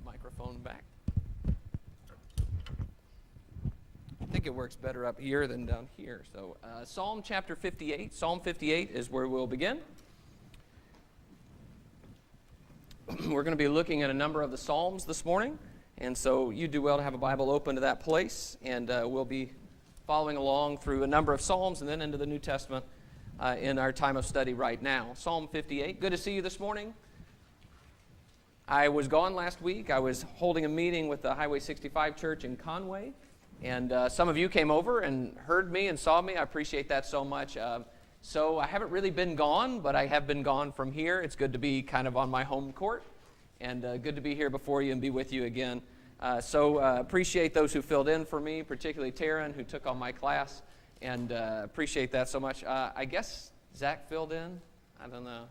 microphone back. I think it works better up here than down here. So Psalm chapter 58. Psalm 58 is where we'll begin. We're going to be looking at a number of the Psalms this morning. And so you do well to have a Bible open to that place. And we'll be following along through a number of Psalms and then into the New Testament in our time of study right now. Psalm 58. Good to see you this morning. I was gone last week. I was holding a meeting with the Highway 65 Church in Conway. And some of you came over and heard me and saw me. I appreciate that so much. So I haven't really been gone, but I have been gone from here. It's good to be kind of on my home court. And good to be here before you and be with you again. So appreciate those who filled in for me, particularly Taryn, who took on my class. And appreciate that so much. I guess Zach filled in. I don't know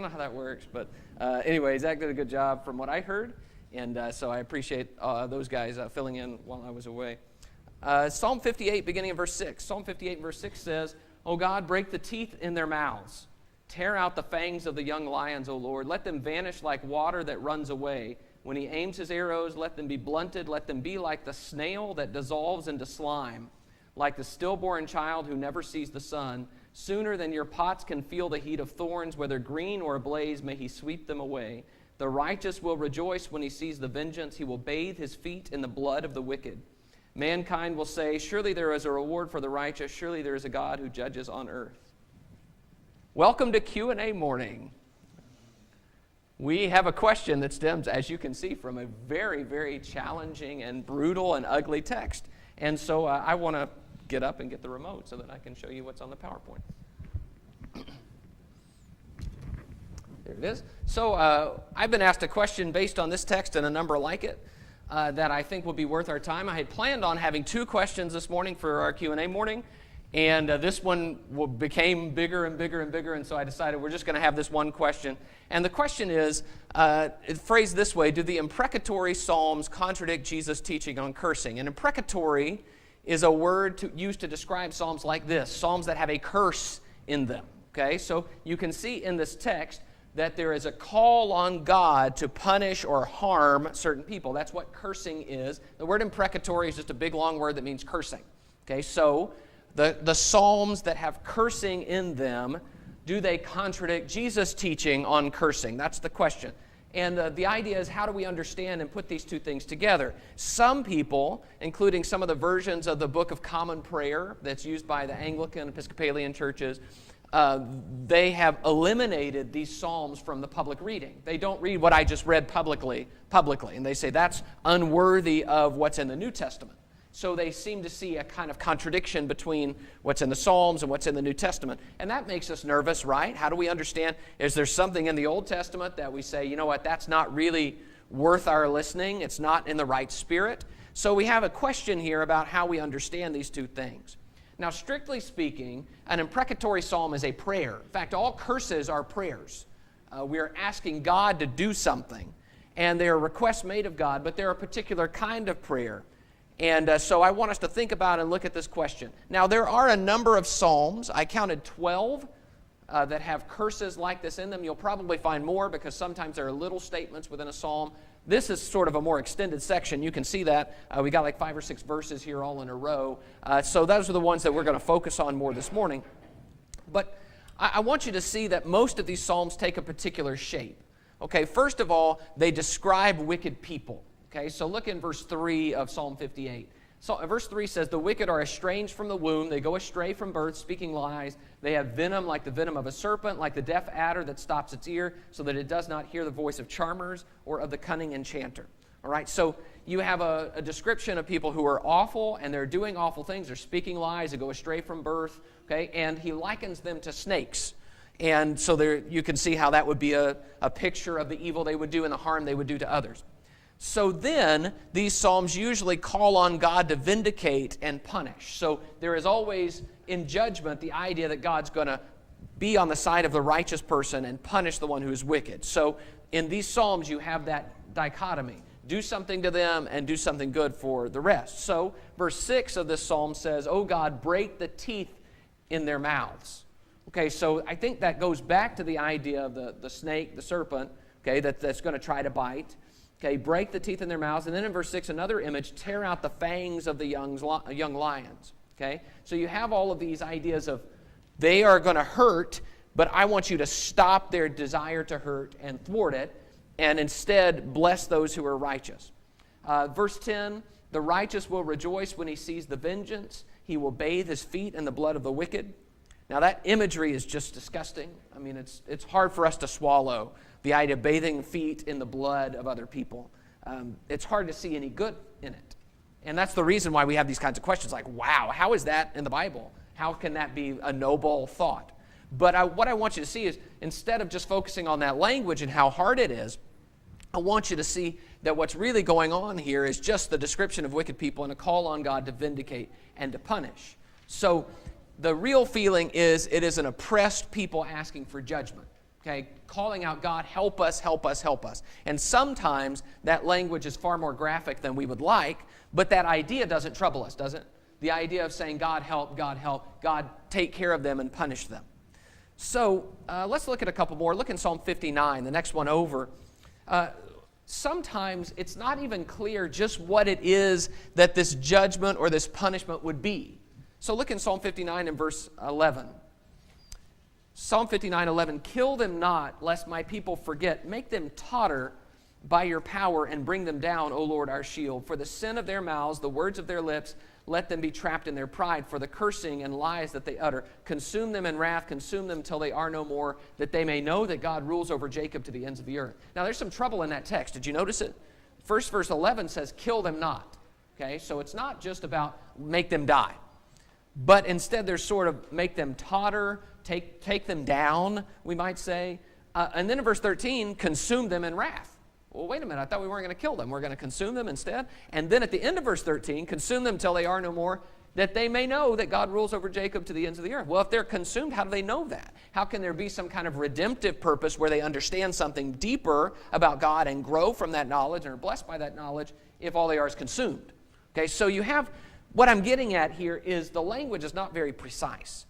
how that works. But anyway, Zach did a good job from what I heard. And so I appreciate those guys filling in while I was away. Psalm 58, beginning in verse 6. Psalm 58, verse 6 says, "O God, break the teeth in their mouths. Tear out the fangs of the young lions, O Lord. Let them vanish like water that runs away. When he aims his arrows, let them be blunted. Let them be like the snail that dissolves into slime, like the stillborn child who never sees the sun. Sooner than your pots can feel the heat of thorns, whether green or ablaze, may he sweep them away. The righteous will rejoice when he sees the vengeance. He will bathe his feet in the blood of the wicked. Mankind will say, surely there is a reward for the righteous. Surely there is a God who judges on earth." Welcome to Q&A morning. We have a question that stems, as you can see, from a very, very challenging and brutal and ugly text. And so I want to get up and get the remote so that I can show you what's on the PowerPoint. There it is. So I've been asked a question based on this text and a number like it that I think will be worth our time. I had planned on having two questions this morning for our Q&A morning, and this one became bigger and bigger and bigger, and so I decided we're just going to have this one question. And the question is, it's phrased this way: do the imprecatory Psalms contradict Jesus' teaching on cursing? And imprecatory is a word used to describe Psalms like this, Psalms that have a curse in them. Okay, so you can see in this text that there is a call on God to punish or harm certain people. That's what cursing is. The word imprecatory is just a big long word that means cursing. Okay, so the Psalms that have cursing in them, do they contradict Jesus' teaching on cursing? That's the question. And the idea is, how do we understand and put these two things together? Some people, including some of the versions of the Book of Common Prayer that's used by the Anglican Episcopalian churches, they have eliminated these Psalms from the public reading. They don't read what I just read publicly, and they say that's unworthy of what's in the New Testament. So they seem to see a kind of contradiction between what's in the Psalms and what's in the New Testament. And that makes us nervous, right? How do we understand? Is there something in the Old Testament that we say, you know what, that's not really worth our listening? It's not in the right spirit? So we have a question here about how we understand these two things. Now, strictly speaking, an imprecatory psalm is a prayer. In fact, all curses are prayers. We are asking God to do something, and they are requests made of God, but they're a particular kind of prayer. And so I want us to think about and look at this question. Now, there are a number of psalms. I counted 12 that have curses like this in them. You'll probably find more because sometimes there are little statements within a psalm. This is sort of a more extended section. You can see that. We got like 5 or 6 verses here all in a row. So those are the ones that we're going to focus on more this morning. But I want you to see that most of these psalms take a particular shape. Okay, first of all, they describe wicked people. Okay, so look in verse 3 of Psalm 58. So verse 3 says, "The wicked are estranged from the womb. They go astray from birth, speaking lies. They have venom like the venom of a serpent, like the deaf adder that stops its ear, so that it does not hear the voice of charmers or of the cunning enchanter." All right, so you have a description of people who are awful, and they're doing awful things. They're speaking lies. They go astray from birth. Okay, and he likens them to snakes. And so there you can see how that would be a picture of the evil they would do and the harm they would do to others. So then, these psalms usually call on God to vindicate and punish. So there is always, in judgment, the idea that God's going to be on the side of the righteous person and punish the one who is wicked. So in these psalms, you have that dichotomy. Do something to them and do something good for the rest. So verse 6 of this psalm says, "O God, break the teeth in their mouths." Okay, so I think that goes back to the idea of the snake, the serpent, okay, that's going to try to bite. Okay, break the teeth in their mouths. And then in verse 6, another image, tear out the fangs of the young lions. Okay, so you have all of these ideas of they are going to hurt, but I want you to stop their desire to hurt and thwart it, and instead bless those who are righteous. Verse 10, the righteous will rejoice when he sees the vengeance. He will bathe his feet in the blood of the wicked. Now that imagery is just disgusting. I mean, it's hard for us to swallow the idea of bathing feet in the blood of other people. It's hard to see any good in it. And that's the reason why we have these kinds of questions like, wow, how is that in the Bible? How can that be a noble thought? But what I want you to see is, instead of just focusing on that language and how hard it is, I want you to see that what's really going on here is just the description of wicked people and a call on God to vindicate and to punish. So the real feeling is it is an oppressed people asking for judgment. Okay, calling out, God, help us, help us, help us. And sometimes that language is far more graphic than we would like, but that idea doesn't trouble us, does it? The idea of saying, God, help, God, take care of them and punish them. So let's look at a couple more. Look in Psalm 59, the next one over. Sometimes it's not even clear just what it is that this judgment or this punishment would be. So look in Psalm 59 and verse 11. Psalm 59:11, kill them not, lest my people forget. Make them totter by your power and bring them down, O Lord, our shield. For the sin of their mouths, the words of their lips, let them be trapped in their pride. For the cursing and lies that they utter, consume them in wrath, consume them till they are no more, that they may know that God rules over Jacob to the ends of the earth. Now, there's some trouble in that text. Did you notice it? First verse 11 says, kill them not. Okay, so it's not just about make them die. But instead, there's sort of make them totter, take them down, we might say. And then in verse 13, consume them in wrath. Well, wait a minute, I thought we weren't going to kill them. We're going to consume them instead. And then at the end of verse 13, consume them till they are no more, that they may know that God rules over Jacob to the ends of the earth. Well, if they're consumed, how do they know that? How can there be some kind of redemptive purpose where they understand something deeper about God and grow from that knowledge and are blessed by that knowledge if all they are is consumed? Okay, so you have, what I'm getting at here is the language is not very precise.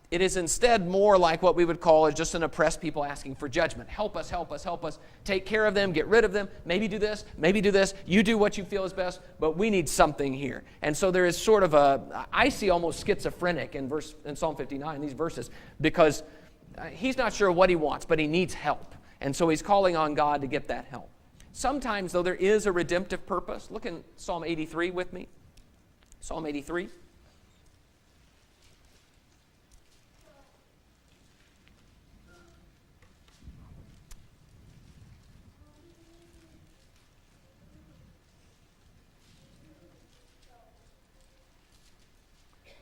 It is instead more like what we would call is just an oppressed people asking for judgment. Help us, help us, help us. Take care of them, get rid of them. Maybe do this, maybe do this. You do what you feel is best, but we need something here. And so there is sort of I see almost schizophrenic in Psalm 59, these verses, because he's not sure what he wants, but he needs help. And so he's calling on God to get that help. Sometimes, though, there is a redemptive purpose. Look in Psalm 83 with me. Psalm 83.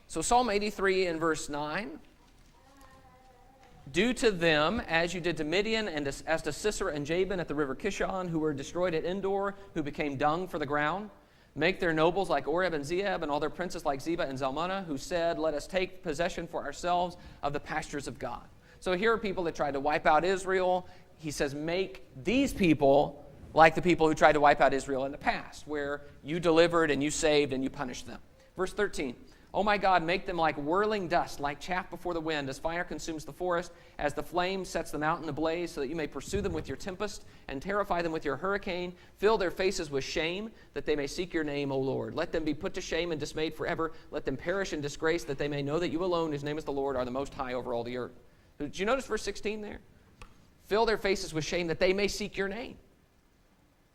So Psalm 83 in verse 9. Do to them as you did to Midian and as to Sisera and Jabin at the river Kishon, who were destroyed at Endor, who became dung for the ground. Make their nobles like Oreb and Zeeb, and all their princes like Zebah and Zalmunna, who said, let us take possession for ourselves of the pastures of God. So here are people that tried to wipe out Israel. He says, make these people like the people who tried to wipe out Israel in the past, where you delivered and you saved and you punished them. Verse 13. Oh my God, make them like whirling dust, like chaff before the wind, as fire consumes the forest, as the flame sets the mountain ablaze, so that you may pursue them with your tempest and terrify them with your hurricane. Fill their faces with shame, that they may seek your name, O Lord. Let them be put to shame and dismayed forever. Let them perish in disgrace, that they may know that you alone, whose name is the Lord, are the most high over all the earth. Did you notice verse 16 there? Fill their faces with shame, that they may seek your name.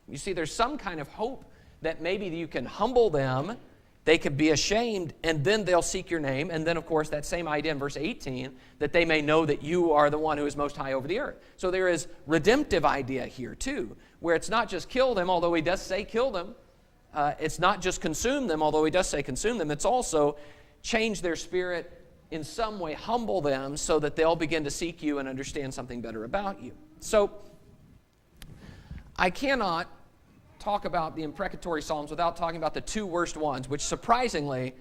You see, there's some kind of hope that maybe you can humble them. They could be ashamed, and then they'll seek your name. And then, of course, that same idea in verse 18, that they may know that you are the one who is most high over the earth. So there is redemptive idea here, too, where it's not just kill them, although he does say kill them. It's not just consume them, although he does say consume them. It's also change their spirit in some way, humble them so that they'll begin to seek you and understand something better about you. So I cannot talk about the imprecatory Psalms without talking about the two worst ones, which surprisingly,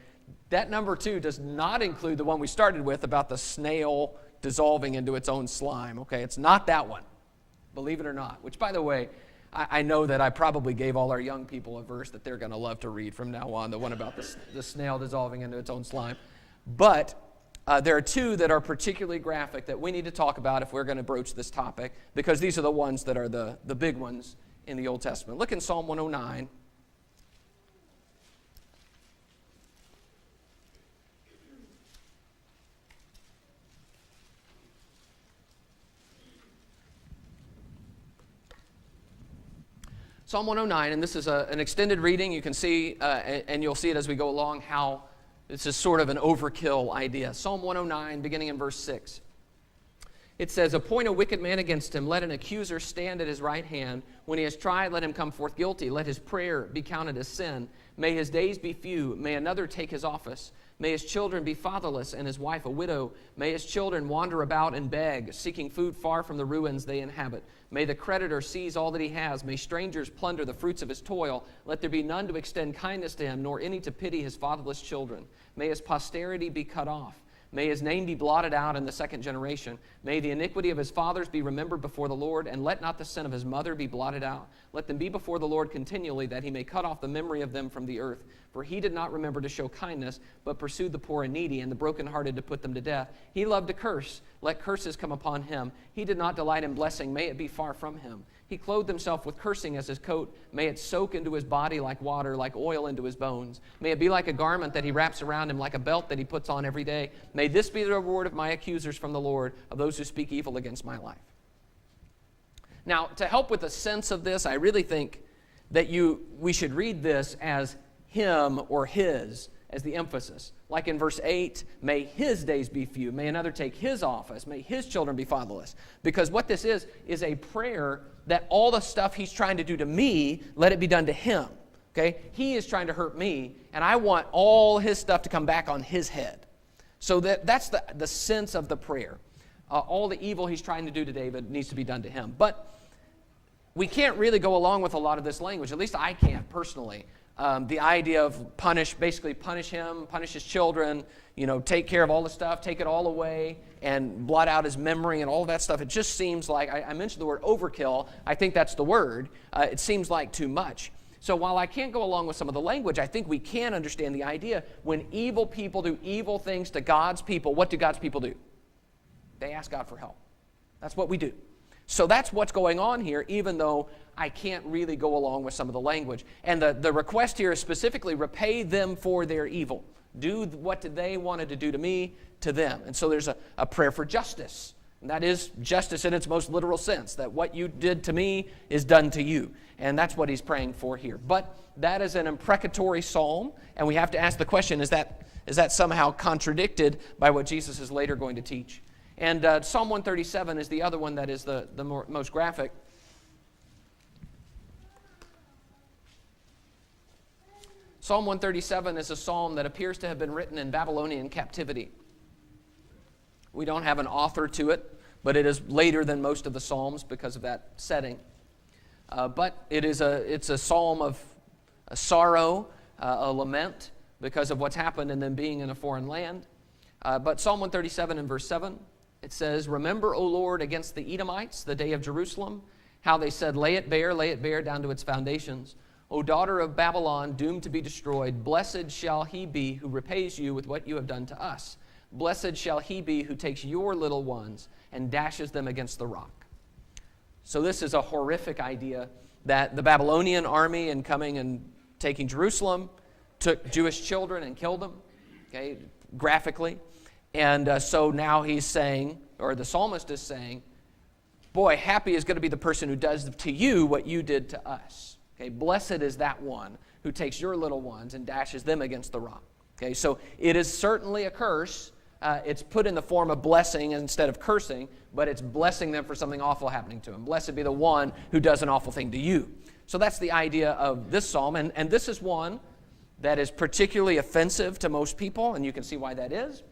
that number 2 does not include the one we started with about the snail dissolving into its own slime. Okay, it's not that one, believe it or not, which, by the way, I know that I probably gave all our young people a verse that they're going to love to read from now on, the one about the snail dissolving into its own slime. But there are two that are particularly graphic that we need to talk about if we're going to broach this topic, because these are the ones that are the big ones in the Old Testament. Look in Psalm 109. Psalm 109, and this is an extended reading. You can see, and you'll see it as we go along, how this is sort of an overkill idea. Psalm 109, beginning in verse 6. It says, "Appoint a wicked man against him. Let an accuser stand at his right hand. When he is tried, let him come forth guilty. Let his prayer be counted as sin. May his days be few. May another take his office. May his children be fatherless and his wife a widow. May his children wander about and beg, seeking food far from the ruins they inhabit. May the creditor seize all that he has. May strangers plunder the fruits of his toil. Let there be none to extend kindness to him, nor any to pity his fatherless children. May his posterity be cut off. May his name be blotted out in the second generation. May the iniquity of his fathers be remembered before the Lord, and let not the sin of his mother be blotted out. Let them be before the Lord continually, that he may cut off the memory of them from the earth. For he did not remember to show kindness, but pursued the poor and needy, and the brokenhearted to put them to death. He loved a curse. Let curses come upon him. He did not delight in blessing. May it be far from him. He clothed himself with cursing as his coat. May it soak into his body like water, like oil into his bones. May it be like a garment that he wraps around him, like a belt that he puts on every day. May this be the reward of my accusers from the Lord, of those who speak evil against my life." Now, to help with the sense of this, I really think that we should read this as him or his as the emphasis. Like in verse 8, may his days be few. May another take his office. May his children be fatherless. Because what this is a prayer that all the stuff he's trying to do to me, let it be done to him. Okay? He is trying to hurt me, and I want all his stuff to come back on his head. So that's the sense of the prayer. All the evil he's trying to do to David needs to be done to him. But we can't really go along with a lot of this language. At least I can't personally. The idea of basically punish him, punish his children, take care of all the stuff, take it all away, and blot out his memory and all that stuff. It just seems like, I mentioned the word overkill. I think that's the word. It seems like too much. So while I can't go along with some of the language, I think we can understand the idea. When evil people do evil things to God's people, what do God's people do? They ask God for help. That's what we do. So that's what's going on here, even though I can't really go along with some of the language. And the request here is specifically, repay them for their evil. Do what they wanted to do to me, to them. And so there's a prayer for justice. And that is justice in its most literal sense, that what you did to me is done to you. And that's what he's praying for here. But that is an imprecatory psalm, and we have to ask the question, is that somehow contradicted by what Jesus is later going to teach? And Psalm 137 is the other one that is the most graphic. Psalm 137 is a psalm that appears to have been written in Babylonian captivity. We don't have an author to it, but it is later than most of the psalms because of that setting. But it's a psalm of a sorrow, a lament because of what's happened and them being in a foreign land. But Psalm 137 and verse 7, it says, "Remember, O Lord, against the Edomites, the day of Jerusalem, how they said, lay it bare down to its foundations. O daughter of Babylon, doomed to be destroyed, blessed shall he be who repays you with what you have done to us. Blessed shall he be who takes your little ones and dashes them against the rock." So this is a horrific idea that the Babylonian army, in coming and taking Jerusalem, took Jewish children and killed them, okay, graphically. And so now he's saying, or the psalmist is saying, boy, happy is going to be the person who does to you what you did to us. Okay, blessed is that one who takes your little ones and dashes them against the rock. Okay, so it is certainly a curse. It's put in the form of blessing instead of cursing, but it's blessing them for something awful happening to them. Blessed be the one who does an awful thing to you. So that's the idea of this psalm, and this is one that is particularly offensive to most people, and you can see why that is.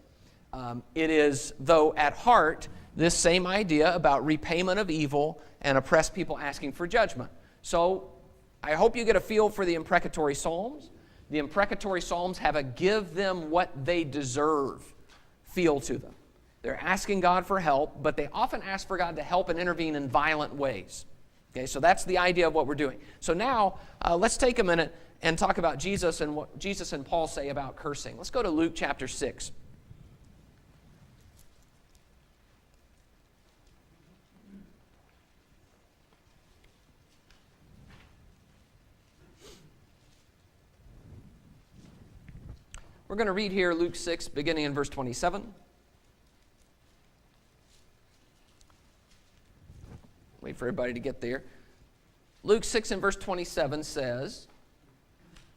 It is, though, at heart, this same idea about repayment of evil and oppressed people asking for judgment. So I hope you get a feel for the imprecatory psalms. The imprecatory psalms have a give them what they deserve feel to them. They're asking God for help, but they often ask for God to help and intervene in violent ways. Okay, so that's the idea of what we're doing. So now, let's take a minute and talk about Jesus and what Jesus and Paul say about cursing. Let's go to Luke chapter 6. We're going to read here Luke 6, beginning in verse 27. Wait for everybody to get there. Luke 6 and verse 27 says,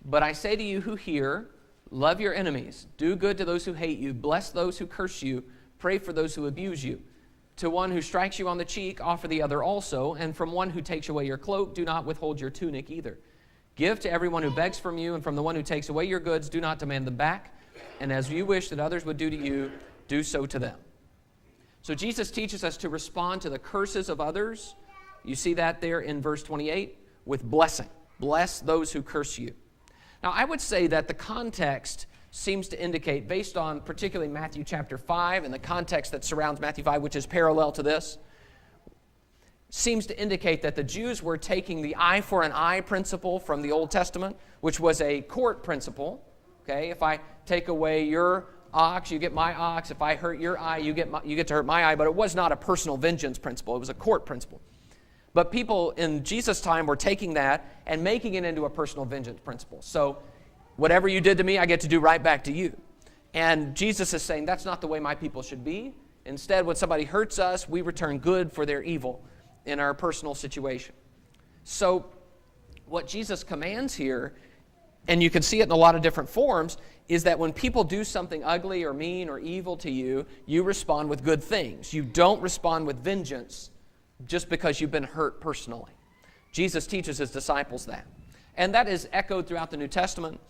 "But I say to you who hear, love your enemies, do good to those who hate you, bless those who curse you, pray for those who abuse you. To one who strikes you on the cheek, offer the other also, and from one who takes away your cloak, do not withhold your tunic either. Give to everyone who begs from you, and from the one who takes away your goods, do not demand them back. And as you wish that others would do to you, do so to them." So Jesus teaches us to respond to the curses of others. You see that there in verse 28 with blessing. Bless those who curse you. Now, I would say that the context seems to indicate, based on particularly Matthew chapter 5 and the context that surrounds Matthew 5, which is parallel to this, seems to indicate that the Jews were taking the eye for an eye principle from the Old Testament, which was a court principle. Okay, if I take away your ox, you get my ox. If I hurt your eye, you get to hurt my eye. But it was not a personal vengeance principle. It was a court principle. But people in Jesus' time were taking that and making it into a personal vengeance principle. So whatever you did to me, I get to do right back to you. And Jesus is saying that's not the way my people should be. Instead, when somebody hurts us, we return good for their evil in our personal situation. So what Jesus commands here, and you can see it in a lot of different forms, is that when people do something ugly or mean or evil to you, you respond with good things. You don't respond with vengeance just because you've been hurt personally. Jesus teaches his disciples that. And that is echoed throughout the New Testament.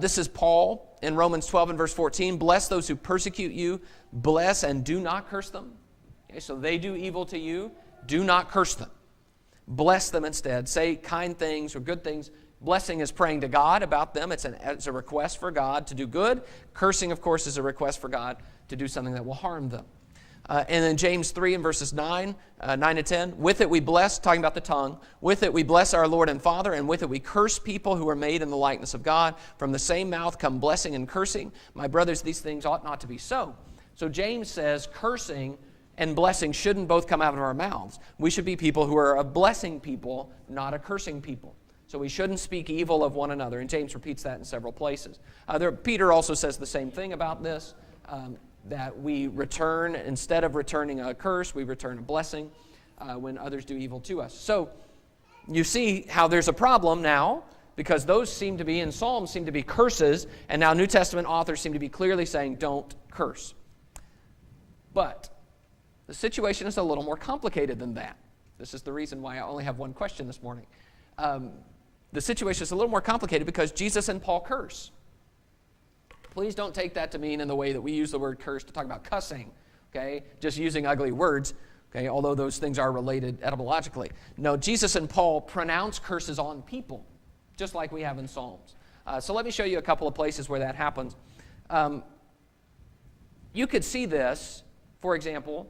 This is Paul in Romans 12 and verse 14. "Bless those who persecute you. Bless and do not curse them." Okay, so they do evil to you. Do not curse them. Bless them instead. Say kind things or good things. Blessing is praying to God about them. It's a request for God to do good. Cursing, of course, is a request for God to do something that will harm them. And then James 3 and verses 9 to 10, "With it we bless," talking about the tongue, "with it we bless our Lord and Father, and with it we curse people who are made in the likeness of God. From the same mouth come blessing and cursing. My brothers, these things ought not to be so." So James says cursing and blessing shouldn't both come out of our mouths. We should be people who are a blessing people, not a cursing people. So we shouldn't speak evil of one another. And James repeats that in several places. Peter also says the same thing about this. That we return, instead of returning a curse, we return a blessing when others do evil to us. So you see how there's a problem now, because those seem to be, in Psalms, seem to be curses, and now New Testament authors seem to be clearly saying, don't curse. But the situation is a little more complicated than that. This is the reason why I only have one question this morning. The situation is a little more complicated because Jesus and Paul curse. Please don't take that to mean in the way that we use the word curse to talk about cussing, okay? Just using ugly words, okay? Although those things are related etymologically. No, Jesus and Paul pronounce curses on people, just like we have in Psalms. So let me show you a couple of places where that happens. You could see this, for example,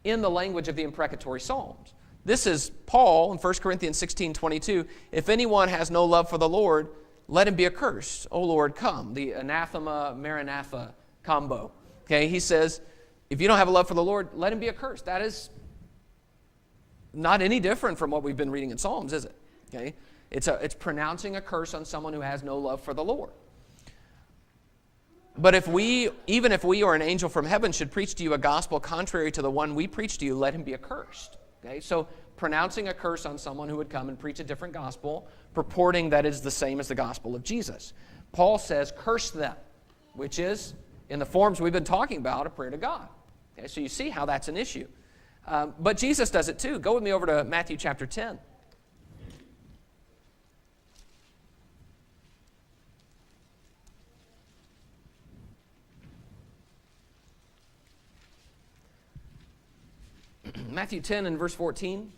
in the language of the Imprecatory Psalms. This is Paul in 1 Corinthians 16:22. "If anyone has no love for the Lord, let him be accursed. O Lord, come." The anathema, maranatha combo. Okay, he says, if you don't have a love for the Lord, let him be accursed. That is not any different from what we've been reading in Psalms, is it? Okay, it's pronouncing a curse on someone who has no love for the Lord. But even if we or an angel from heaven should preach to you a gospel contrary to the one we preach to you, let him be accursed. Okay, so pronouncing a curse on someone who would come and preach a different gospel, purporting that it is the same as the gospel of Jesus. Paul says, curse them, which is, in the forms we've been talking about, a prayer to God. Okay, so you see how that's an issue. But Jesus does it too. Go with me over to Matthew chapter 10. Matthew 10 and verse 14.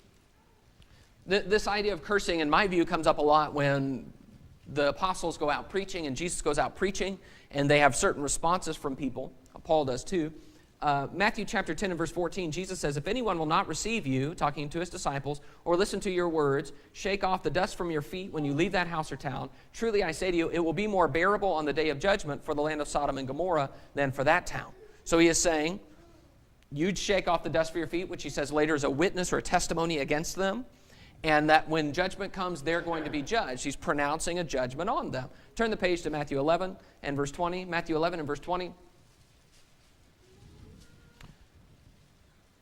This idea of cursing, in my view, comes up a lot when the apostles go out preaching and Jesus goes out preaching and they have certain responses from people. Paul does too. Matthew chapter 10 and verse 14, Jesus says, "If anyone will not receive you," talking to his disciples, "or listen to your words, shake off the dust from your feet when you leave that house or town. Truly I say to you, it will be more bearable on the day of judgment for the land of Sodom and Gomorrah than for that town." So he is saying, you'd shake off the dust for your feet, which he says later is a witness or a testimony against them. and that when judgment comes, they're going to be judged. He's pronouncing a judgment on them. Turn the page to Matthew 11 and verse 20. Matthew 11 and verse 20.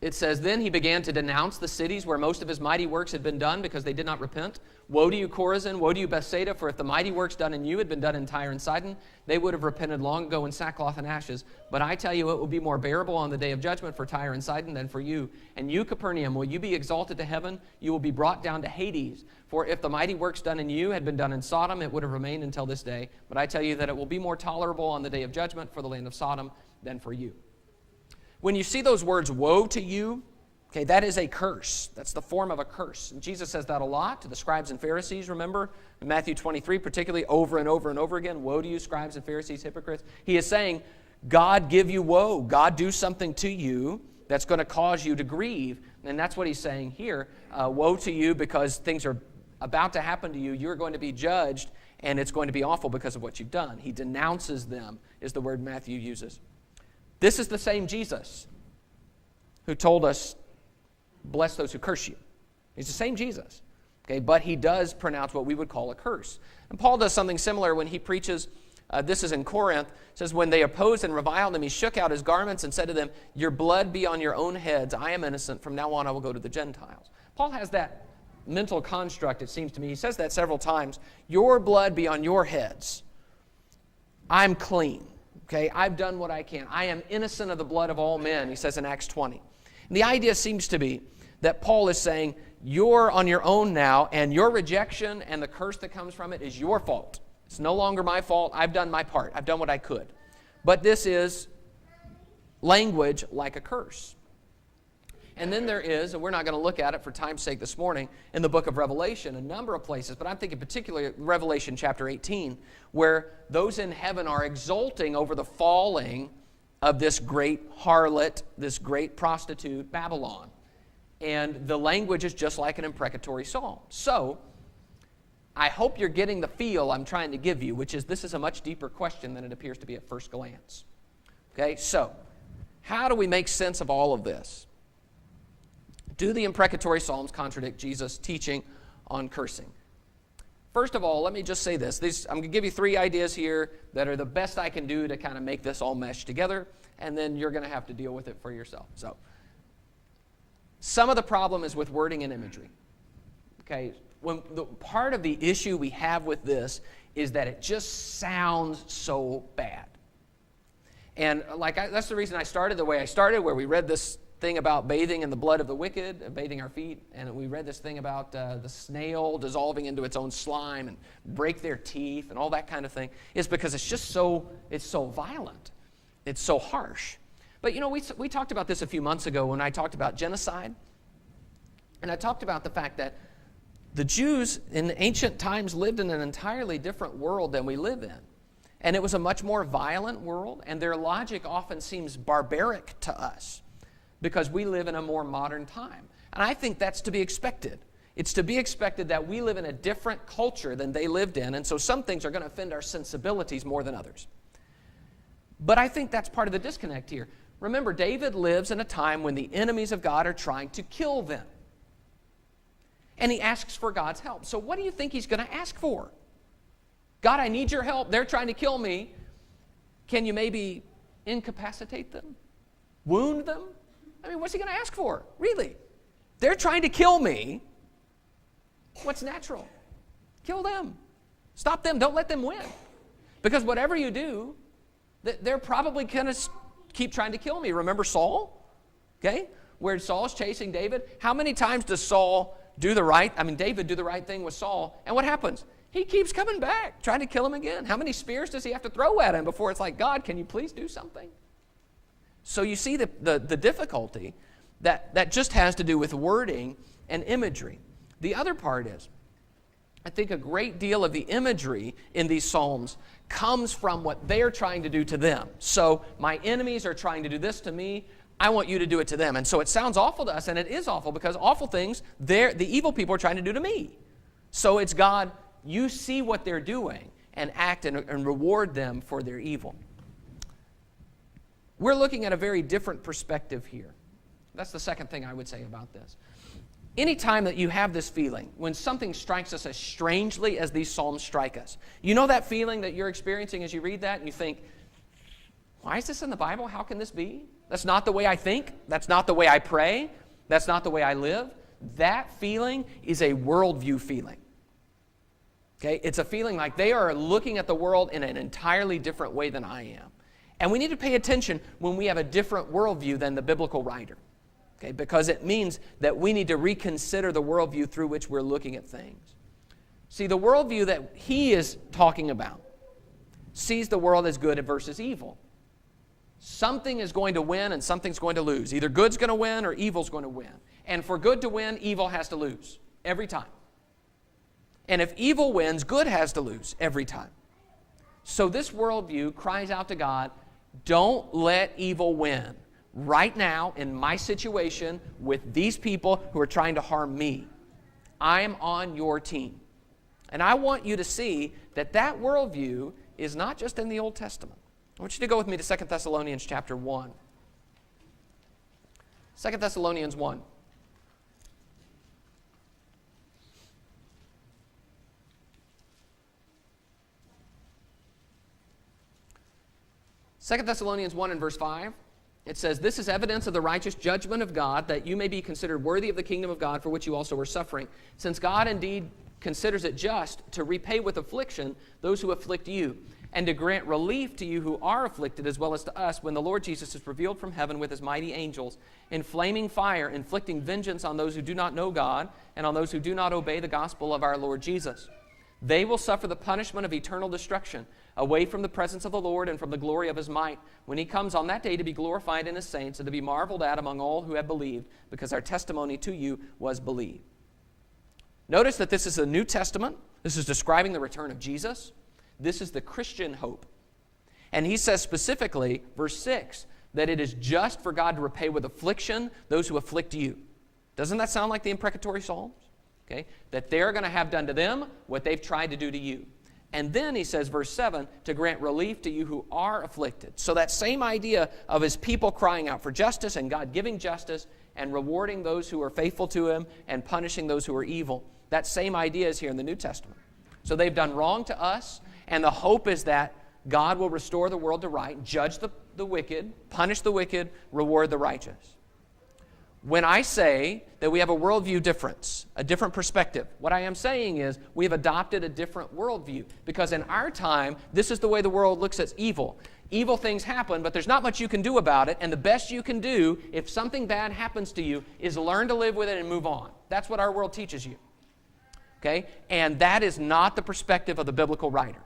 It says, "Then he began to denounce the cities where most of his mighty works had been done because they did not repent. Woe to you, Chorazin! Woe to you, Bethsaida! For if the mighty works done in you had been done in Tyre and Sidon, they would have repented long ago in sackcloth and ashes. But I tell you, it will be more bearable on the day of judgment for Tyre and Sidon than for you. And you, Capernaum, will you be exalted to heaven? You will be brought down to Hades. For if the mighty works done in you had been done in Sodom, it would have remained until this day. But I tell you that it will be more tolerable on the day of judgment for the land of Sodom than for you." When you see those words, woe to you, okay, that is a curse. That's the form of a curse. And Jesus says that a lot to the scribes and Pharisees, remember? In Matthew 23, particularly over and over and over again, woe to you, scribes and Pharisees, hypocrites. He is saying, God give you woe. God do something to you that's going to cause you to grieve. And that's what he's saying here. Woe to you because things are about to happen to you. You're going to be judged, and it's going to be awful because of what you've done. He denounces them, is the word Matthew uses. This is the same Jesus who told us, bless those who curse you. He's the same Jesus. Okay, but he does pronounce what we would call a curse. And Paul does something similar when he preaches, this is in Corinth, it says, when they opposed and reviled him, he shook out his garments and said to them, your blood be on your own heads. I am innocent. From now on I will go to the Gentiles. Paul has that mental construct, it seems to me. He says that several times. Your blood be on your heads. I'm clean. Okay, I've done what I can. I am innocent of the blood of all men, he says in Acts 20. And the idea seems to be that Paul is saying, you're on your own now, and your rejection and the curse that comes from it is your fault. It's no longer my fault. I've done my part. I've done what I could. But this is language like a curse. And then there is, and we're not going to look at it for time's sake this morning, in the book of Revelation, a number of places, but I'm thinking particularly Revelation chapter 18, where those in heaven are exulting over the falling of this great harlot, this great prostitute, Babylon. And the language is just like an imprecatory psalm. So, I hope you're getting the feel I'm trying to give you, which is this is a much deeper question than it appears to be at first glance. Okay, so, how do we make sense of all of this? Do the imprecatory psalms contradict Jesus' teaching on cursing? First of all, let me just say this. I'm going to give you 3 ideas here that are the best I can do to kind of make this all mesh together, and then you're going to have to deal with it for yourself. So, some of the problem is with wording and imagery. Okay, part of the issue we have with this is that it just sounds so bad. And that's the reason I started the way I started, where we read this thing about bathing in the blood of the wicked, bathing our feet, and we read this thing about the snail dissolving into its own slime and break their teeth and all that kind of thing, is because it's so violent. It's so harsh. But you know, we talked about this a few months ago when I talked about genocide, and I talked about the fact that the Jews in ancient times lived in an entirely different world than we live in. And it was a much more violent world, and their logic often seems barbaric to us, because we live in a more modern time. And I think that's to be expected. It's to be expected that we live in a different culture than they lived in, and so some things are going to offend our sensibilities more than others. But I think that's part of the disconnect here. Remember, David lives in a time when the enemies of God are trying to kill them. And he asks for God's help. So what do you think he's going to ask for? God, I need your help. They're trying to kill me. Can you maybe incapacitate them? Wound them? I mean, what's he going to ask for? Really? They're trying to kill me. What's natural? Kill them. Stop them. Don't let them win. Because whatever you do, they're probably going to keep trying to kill me. Remember Saul? Okay? Where Saul's chasing David. How many times does David do the right thing with Saul? And what happens? He keeps coming back, trying to kill him again. How many spears does he have to throw at him before it's like, God, can you please do something? So you see the difficulty that just has to do with wording and imagery. The other part is, I think a great deal of the imagery in these Psalms comes from what they're trying to do to them. So my enemies are trying to do this to me. I want you to do it to them. And so it sounds awful to us, and it is awful, because awful things, the evil people are trying to do to me. So it's God, you see what they're doing and act and reward them for their evil. We're looking at a very different perspective here. That's the second thing I would say about this. Anytime that you have this feeling, when something strikes us as strangely as these Psalms strike us, you know that feeling that you're experiencing as you read that and you think, why is this in the Bible? How can this be? That's not the way I think. That's not the way I pray. That's not the way I live. That feeling is a worldview feeling. Okay? It's a feeling like they are looking at the world in an entirely different way than I am. And we need to pay attention when we have a different worldview than the biblical writer. Okay? Because it means that we need to reconsider the worldview through which we're looking at things. See, the worldview that he is talking about sees the world as good versus evil. Something is going to win and something's going to lose. Either good's going to win or evil's going to win. And for good to win, evil has to lose every time. And if evil wins, good has to lose every time. So this worldview cries out to God, don't let evil win. Right now, in my situation, with these people who are trying to harm me, I'm on your team. And I want you to see that that worldview is not just in the Old Testament. I want you to go with me to 2 Thessalonians chapter 1. 2 Thessalonians 1. Second Thessalonians 1 and verse 5, it says, "This is evidence of the righteous judgment of God, that you may be considered worthy of the kingdom of God, for which you also are suffering. Since God indeed considers it just to repay with affliction those who afflict you, and to grant relief to you who are afflicted, as well as to us, when the Lord Jesus is revealed from heaven with his mighty angels, in flaming fire, inflicting vengeance on those who do not know God, and on those who do not obey the gospel of our Lord Jesus. They will suffer the punishment of eternal destruction, away from the presence of the Lord and from the glory of his might, when he comes on that day to be glorified in his saints, and to be marveled at among all who have believed, because our testimony to you was believed." Notice that this is the New Testament. This is describing the return of Jesus. This is the Christian hope. And he says specifically, verse 6, that it is just for God to repay with affliction those who afflict you. Doesn't that sound like the Imprecatory Psalms? Okay? That they're going to have done to them what they've tried to do to you. And then he says, verse 7, to grant relief to you who are afflicted. So that same idea of his people crying out for justice and God giving justice and rewarding those who are faithful to him and punishing those who are evil, that same idea is here in the New Testament. So they've done wrong to us, and the hope is that God will restore the world to right, judge the wicked, punish the wicked, reward the righteous. When I say that we have a worldview difference, a different perspective, what I am saying is we have adopted a different worldview. Because in our time, this is the way the world looks at evil. Evil things happen, but there's not much you can do about it, and the best you can do if something bad happens to you is learn to live with it and move on. That's what our world teaches you. Okay? And that is not the perspective of the biblical writer.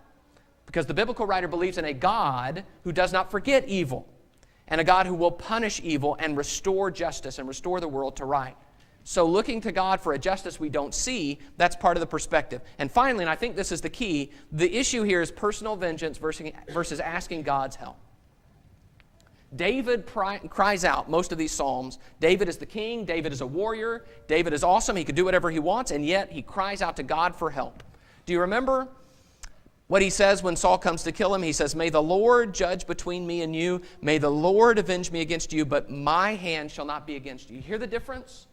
Because the biblical writer believes in a God who does not forget evil, and a God who will punish evil and restore justice and restore the world to right. So looking to God for a justice we don't see, that's part of the perspective. And finally, and I think this is the key, the issue here is personal vengeance versus asking God's help. David cries out most of these Psalms. David is the king. David is a warrior. David is awesome. He can do whatever he wants, and yet he cries out to God for help. Do you remember what he says when Saul comes to kill him? He says, "May the Lord judge between me and you. May the Lord avenge me against you, but my hand shall not be against you." You hear the difference?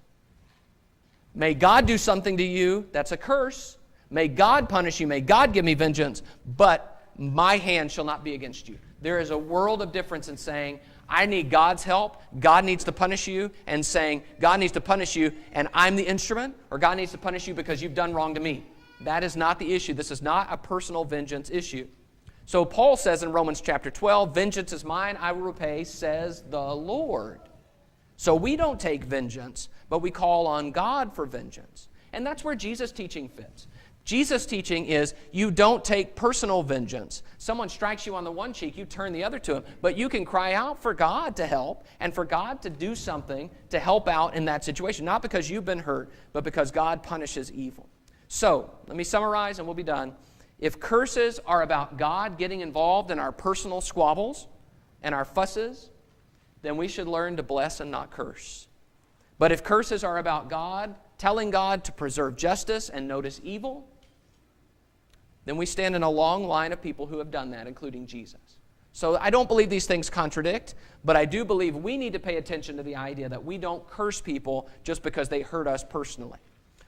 May God do something to you. That's a curse. May God punish you. May God give me vengeance, but my hand shall not be against you. There is a world of difference in saying, I need God's help, God needs to punish you, and saying, God needs to punish you, and I'm the instrument, or God needs to punish you because you've done wrong to me. That is not the issue. This is not a personal vengeance issue. So Paul says in Romans chapter 12, "Vengeance is mine, I will repay, says the Lord." So we don't take vengeance, but we call on God for vengeance. And that's where Jesus' teaching fits. Jesus' teaching is you don't take personal vengeance. Someone strikes you on the one cheek, you turn the other to him. But you can cry out for God to help and for God to do something to help out in that situation. Not because you've been hurt, but because God punishes evil. So, let me summarize and we'll be done. If curses are about God getting involved in our personal squabbles and our fusses, then we should learn to bless and not curse. But if curses are about God, telling God to preserve justice and notice evil, then we stand in a long line of people who have done that, including Jesus. So I don't believe these things contradict, but I do believe we need to pay attention to the idea that we don't curse people just because they hurt us personally.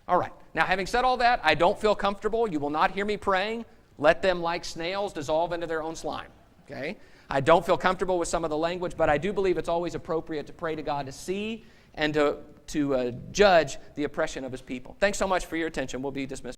All right. Now, having said all that, I don't feel comfortable. You will not hear me praying, let them like snails dissolve into their own slime. Okay? I don't feel comfortable with some of the language, but I do believe it's always appropriate to pray to God to see and to judge the oppression of his people. Thanks so much for your attention. We'll be dismissed.